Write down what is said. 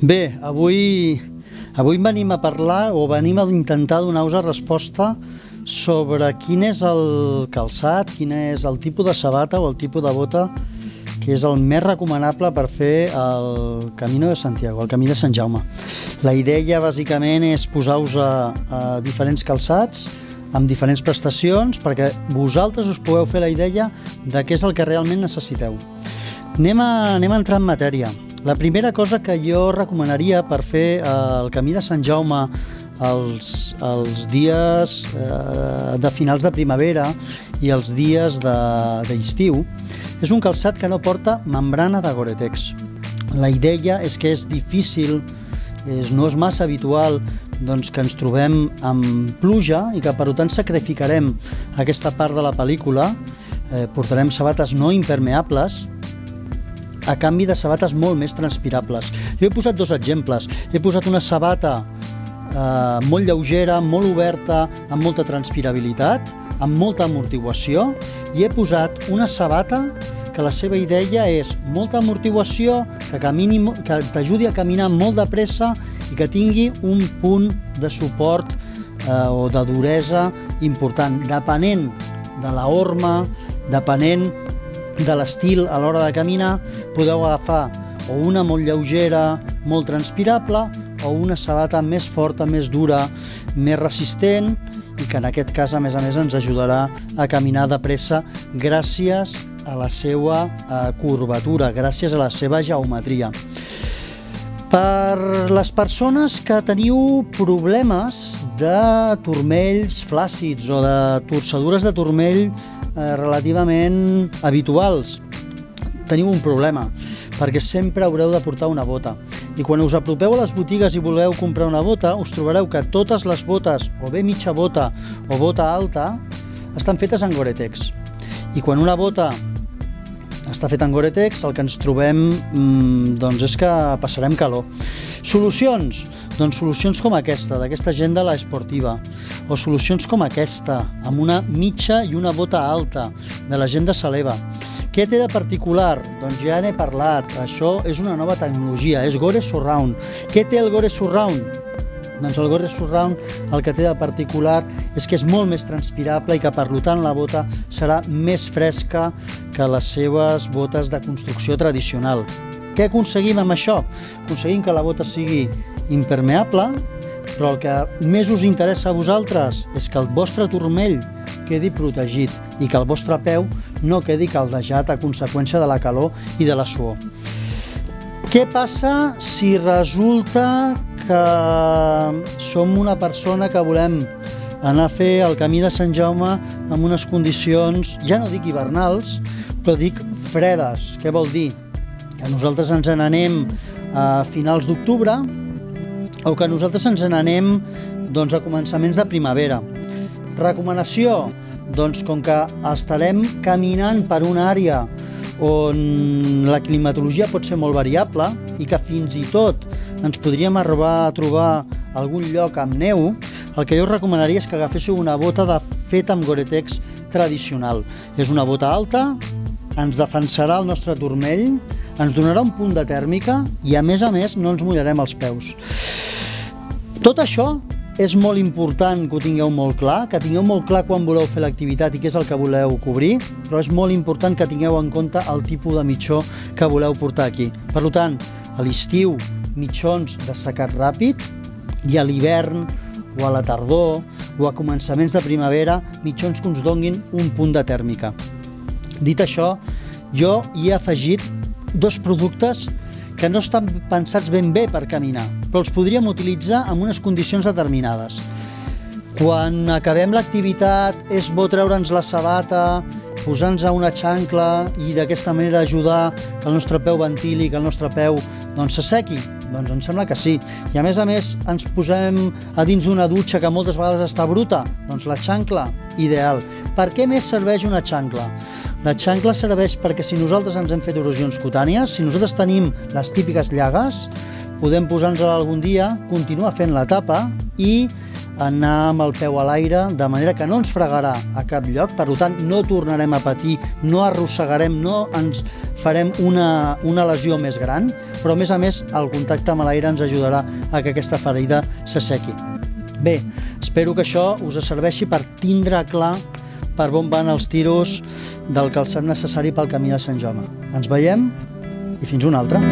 Bé, avui venim a parlar o venim a intentar donar-vos resposta sobre quin és el calçat, quin és el tipus de sabata o el tipus de bota que és el més recomanable per fer el Camino de Santiago, el Camí de Sant Jaume. La idea bàsicament és posar-vos a diferents calçats amb diferents prestacions perquè vosaltres us pugueu fer la idea de què és el que realment necessiteu. Anem a entrar en matèria. La primera cosa que jo recomanaria per fer el Camí de Sant Jaume els dies de finals de primavera i els dies d'estiu és un calçat que no porta membrana de Gore-Tex. La idea és que és difícil, no és massa habitual que ens trobem amb pluja i que per tant sacrificarem aquesta part de la pel·lícula, portarem sabates no impermeables a canvi de sabates molt més transpirables. Jo he posat dos exemples. He posat una sabata molt lleugera, molt oberta, amb molta transpirabilitat, amb molta amortiguació, i he posat una sabata que la seva idea és molta amortiguació, que t'ajudi a caminar molt de pressa i que tingui un punt de suport o de duresa important. Depenent de la horma, depenent de l'estil a l'hora de caminar, podeu agafar o una molt lleugera, molt transpirable, o una sabata més forta, més dura, més resistent, i que en aquest cas, a més, ens ajudarà a caminar de pressa gràcies a la seva curvatura, gràcies a la seva geometria. Per les persones que teniu problemes de turmells flàcids o de torcedures de turmell relativament habituals, teniu un problema, perquè sempre haureu de portar una bota. I quan us apropeu a les botigues i voleu comprar una bota, us trobareu que totes les botes, o bé mitja bota o bota alta, estan fetes en Gore-Tex. I quan una bota està feta en Gore-Tex, el que ens trobem és que passarem calor. Solucions? Doncs solucions com aquesta, d'aquesta gent de l'Esportiva, o solucions com aquesta, amb una mitja i una bota alta, de la gent de Saleva. Què té de particular? Doncs ja n'he parlat, això és una nova tecnologia, és Gore Surround. Què té el Gore Surround? Doncs el Gore Surround el que té de particular és que és molt més transpirable i que per tant la bota serà més fresca que les seves botes de construcció tradicional. Què aconseguim amb això? Aconseguim que la bota sigui impermeable, però el que més us interessa a vosaltres és que el vostre turmell quedi protegit i que el vostre peu no quedi caldejat a conseqüència de la calor i de la suor. Què passa si resulta que som una persona que volem anar a fer el Camí de Sant Jaume amb unes condicions, ja no dic hivernals, però dic fredes? Què vol dir? Que nosaltres ens n'anem a finals d'octubre o que nosaltres ens n'anem a començaments de primavera. Recomanació? Doncs com que estarem caminant per una àrea on la climatologia pot ser molt variable i que fins i tot ens podríem arribar a trobar algun lloc amb neu, el que jo us recomanaria és que agaféssiu una bota feta amb Gore-Tex tradicional. És una bota alta, ens defensarà el nostre turmell, ens donarà un punt de tèrmica i a més no ens mullarem els peus. Tot això és molt important que ho tingueu molt clar, que tingueu molt clar quan voleu fer l'activitat i què és el que voleu cobrir, però és molt important que tingueu en compte el tipus de mitjó que voleu portar aquí. Per tant, a l'estiu, mitjons de secat ràpid, i a l'hivern o a la tardor o a començaments de primavera, mitjons que ens donguin un punt de tèrmica. Dit això, jo hi he afegit dos productes que no estan pensats ben bé per caminar, però els podríem utilitzar en unes condicions determinades. Quan acabem l'activitat és bo treure'ns la sabata, posar-nos a una xancla i d'aquesta manera ajudar que el nostre peu ventili, que el nostre peu s'assequi? Doncs em sembla que sí. I a més ens posem a dins d'una dutxa que moltes vegades està bruta? Doncs la xancla, ideal. Per què més serveix una xancla? La xancla serveix perquè si nosaltres ens hem fet erosions cutànies, si nosaltres tenim les típiques llagues, podem posar-nos-la algun dia, continuar fent la tapa i anar amb el peu a l'aire, de manera que no ens fregarà a cap lloc, per tant no tornarem a patir, no arrossegarem, no ens farem una lesió més gran, però a més el contacte amb l'aire ens ajudarà a que aquesta ferida s'assequi. Bé, espero que això us serveixi per tindre clar per on van els tiros del calçat necessari pel camí de Sant Jaume. Ens veiem i fins una altra.